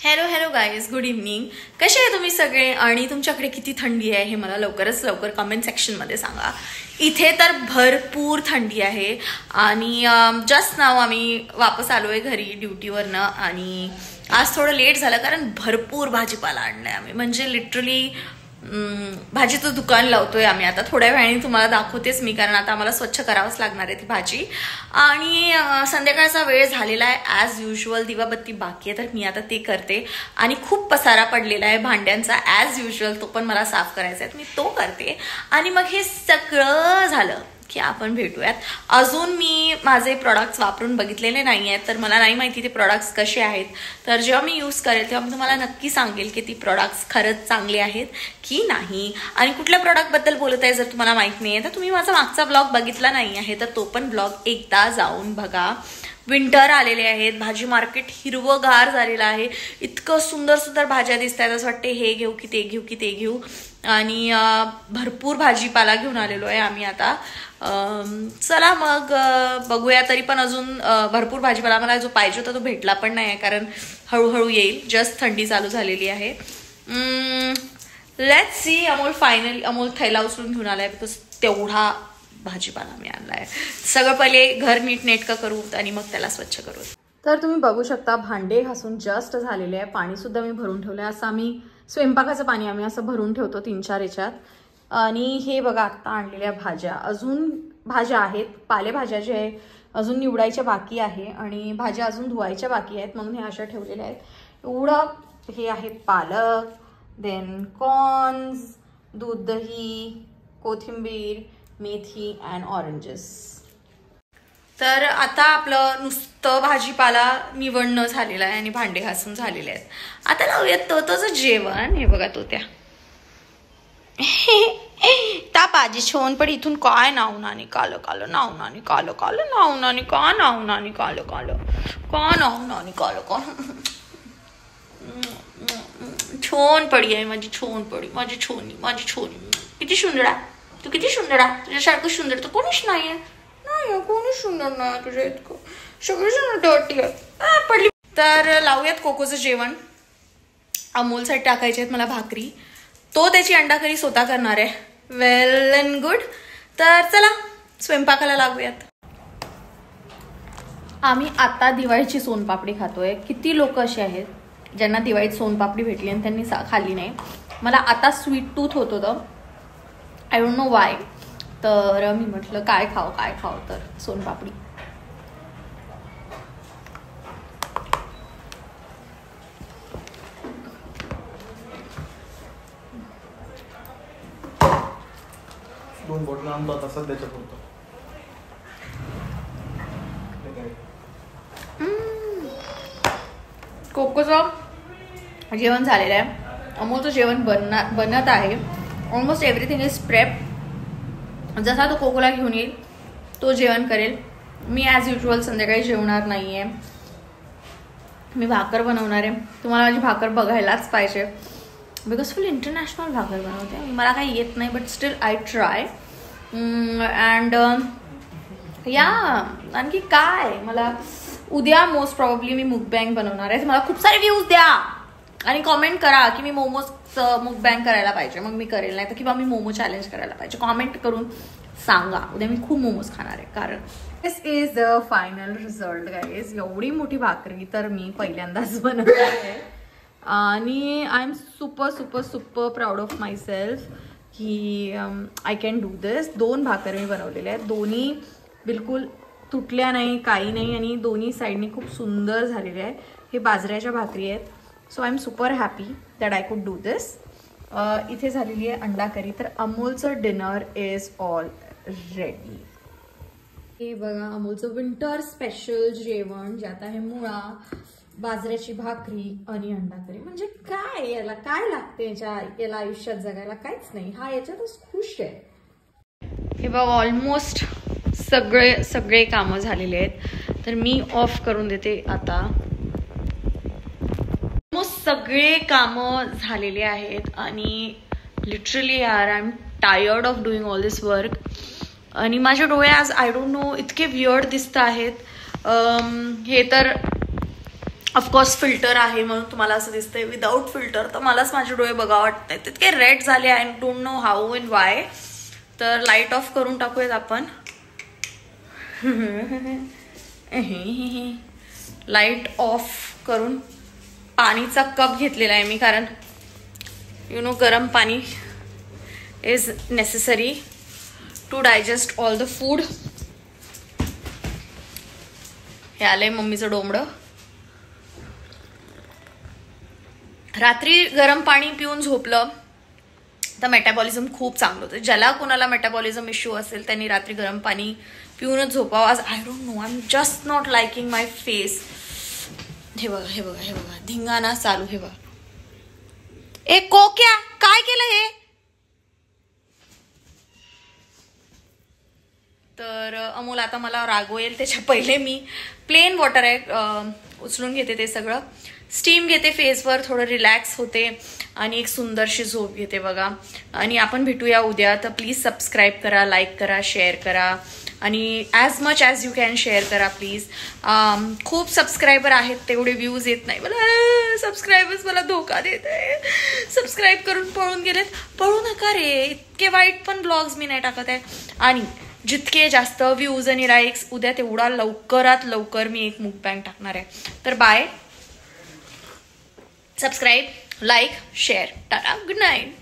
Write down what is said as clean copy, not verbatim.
Hello guys, good evening. कसे आहे तुम्ही सगळे आणि तुमच्याकडे किती थंडी आहे हे मला लवकरच लवकर कमेंट सेक्शनमध्ये सांगा. इथे तर भरपूर थंडी आहे आणि जस्ट नाव आम्ही वापस आलो आहे घरी ड्युटीवरनं आणि आज थोडं लेट झालं कारण भरपूर भाजीपाला आणलाय आम्ही. म्हणजे लिटरली भाजीचं दुकान लावतोय आम्ही. आता थोड्या वेळाने तुम्हाला दाखवतेच मी, कारण आता आम्हाला स्वच्छ करावंच लागणार आहे ती भाजी. आणि संध्याकाळचा वेळ झालेला आहे. ॲज युजल दिवाबत्ती बाकी आहे तर मी आता ते करते. आणि खूप पसारा पडलेला आहे भांड्यांचा ॲज युजल, तो पण मला साफ करायचा आहे, मी तो करते. आणि मग हे सगळं झालं की आपण भेटूयात. अजून मी माझे प्रॉडक्ट्स वापरून बघितलेले नाही आहेत तर मला नाही माहिती ते प्रॉडक्ट्स कसे आहेत. तर जेव्हा मी यूज करेल तेव्हा मी तुम्हाला नक्की सांगेल की ती प्रॉडक्ट्स खरंच चांगले आहेत की नाही. आणि कुठल्या प्रॉडक्टबद्दल बोलत आहे जर तुम्हाला माहित नाही आहे तर तुम्ही माझा मागचा ब्लॉग बघितला नाही आहे तर तो पण ब्लॉग एकदा जाऊन बघा. विंटर आलेले आहेत, भाजी मार्केट हिरवगार झालेलं आहे, इतकं सुंदर सुंदर भाज्या दिसत आहेत. असं वाटते हे घेऊ की ते घेऊ की ते घेऊ. आणि भरपूर भाजीपाला घेऊन आलेलो आहे आम्ही आता. चला मग बघूया. तरी पण अजून भरपूर भाजीपाला मला जो पाहिजे होता तो भेटला पण नाही आहे कारण हळूहळू येईल. जस्ट थंडी चालू झालेली आहे. Let's see. अमोल थैला उचलून घेऊन आलाय बिकॉज तेवढा भाजीपाला मी आणलाय. सगळं पहिले घर नीट नेटकं करू आणि मग त्याला स्वच्छ करू. तर तुम्ही बघू शकता भांडे घासून जस्ट झालेले आहे. पाणी सुद्धा मी भरून ठेवलंय. असं आम्ही स्वयंपाकाचं पाणी आम्ही असं भरून ठेवतो 3-4 याच्यात. आणि हे बघा आता आणलेल्या भाज्या, अजून भाज्या आहेत, पालेभाज्या जे आहे अजून निवडायच्या बाकी आहे आणि भाज्या अजून धुवायच्या बाकी आहेत म्हणून हे अशा ठेवलेल्या आहेत. एवढं हे आहे पालक, देन कॉर्न्स, दूध, दही, कोथिंबीर, मेथी अँड ऑरेंजेस. तर आता आपलं नुसतं भाजीपाला निवडणं झालेलं आहे आणि भांडे घासून झालेले आहेत. आता लावूयात तोचं जेवण. हे बघा तो त्या भाजी छोन पण इथून काय नावनानी कालं कालं नावनानी कालं कालं नावनानी का नावनानी कालं कालं का नावनानी कालं का छोन पडी आहे माझी. छोन पडी माझी छोनी किती सुंदर. तू किती सुंदर आहे. तुझ्यासारखं सुंदर तर कोणीच नाहीये. नाही कोणीच सुंदर नाही तुझ्या इतकं. सगळी डर्टी आहे पडली. तर लावूयात कोकोचं जेवण. अमोलसाठी टाकायचे आहेत मला भाकरी. तो त्याची अंडा करी स्वतः करणार आहे. वेल अँड गुड. तर चला स्वयंपाकाला लागूयात. आम्ही आता दिवाळीची सोनपापडी खातोय. किती लोक असे आहेत ज्यांना दिवाळीत सोनपापडी भेटली आणि त्यांनी खाल्ली नाही. मला आता स्वीट टूथ होत होतं. I don't know Y. तर मी म्हटलं काय खाव तर सोनपापडी. दोन बॉटल आणतो आता सध्याच्या पुरतं. कोकोचं जेवण झालेलं आहे. अमोलचं जेवण बनत आहे. Almost everything is prep. जसा तो कोकोला घेऊन येईल तो जेवण करेल. मी ॲज युजल संध्याकाळी जेवणार नाही आहे. मी भाकर बनवणार आहे. तुम्हाला माझी भाकर बघायलाच पाहिजे बिकॉज फुल इंटरनॅशनल भाकर बनवते. मला काही येत नाही but still I try. And या आणखी काय, मला उद्या मोस्ट प्रॉब्ली मी मुकबँग बनवणार आहे. मला खूप सारे व्ह्यूज द्या आणि कॉमेंट करा की मी मोमोजचं मुकबँग करायला पाहिजे. मग मी करेल. नाही तर किंवा मी मोमो चॅलेंज करायला पाहिजे. कॉमेंट करून सांगा. उद्या मी खूप मोमोज खाणार आहे. कारण this is the final result guys. एवढी मोठी भाकरी तर मी पहिल्यांदाच बनवली आहे आणि I am super super super proud of myself की आय कॅन डू दिस. 2 भाकर मी बनवलेल्या आहेत. दोन्ही बिलकुल तुटल्या नाही, काही नाही आणि दोन्ही साईडनी खूप सुंदर झालेले आहे. हे बाजऱ्याच्या भाकरी आहेत. So I am super happy that I could do this. इथे झालेली आहे अंडा करी. तर अमोलचं डिनर इज ऑल रेडी. हे बघा अमोलचं विंटर स्पेशल जेवण ज्यात आहे मुळा, बाजऱ्याची भाकरी आणि अंडा करी. म्हणजे काय, याला काय लागते याला आयुष्यात जगायला? काहीच नाही. हा याच्यातच खुश आहे. हे बघा ऑलमोस्ट सगळे कामं झालेले आहेत. तर मी ऑफ करून देते आता. ऑलमोस्ट सगळे कामं झालेले आहेत आणि लिटरली यार I am tired of doing all this work. आणि माझे डोळे आज आय डोंट नो इतके वियर्ड दिसत आहेत. हे तर ऑफकोर्स फिल्टर आहे म्हणून तुम्हाला असं दिसतंय. विदाऊट फिल्टर तर मलाच माझे डोळे बघा वाटत आहेत, तितके रेड झाले. I don't know how and Y. तर लाईट ऑफ करून टाकूयात आपण. लाईट ऑफ करून पाणीचा कप घेतलेला आहे मी, कारण गरम पाणी is necessary to digest all the food. हे आलंय मम्मीचं डोंबडं. रात्री गरम पाणी पिऊन झोपलं तर मेटाबॉलिझम खूप चांगलं होतं. ज्याला कोणाला मेटाबॉलिझम इश्यू असेल त्यांनी रात्री गरम पाणी पिऊनच झोपावं. आज I don't know, I am just not liking my face. हे बघा हे बघा हे बघा, धिंगाणा चालू. हे बघा, ए कोक्या काय केलं हे. तर अमोल आता मला रागवेल, त्याच्या पहिले मी प्लेन वॉटर आहे उचलून घेते, ते सगळं स्टीम घेते फेसवर, थोडं रिलॅक्स होते आणि एक सुंदरशी झोप घेते बघा. आणि आपण भेटूया उद्या. तर प्लीज सबस्क्राईब करा, लाईक करा, शेअर करा आणि as much as you can share करा प्लीज. खूप सबस्क्रायबर आहेत, तेवढे व्ह्यूज येत नाही मला. सबस्क्रायबर्स मला धोका देत आहे. सबस्क्राईब करून पळून गेलेत. पळू नका रे, इतके वाईट पण ब्लॉग्स मी नाही टाकत आहे. आणि जितके जास्त व्ह्यूज आणि लाईक्स उद्या तेवढा लवकरात लवकर मी एक मुकबॅंग टाकणार आहे. तर bye. Subscribe, like, share. Tata, good night.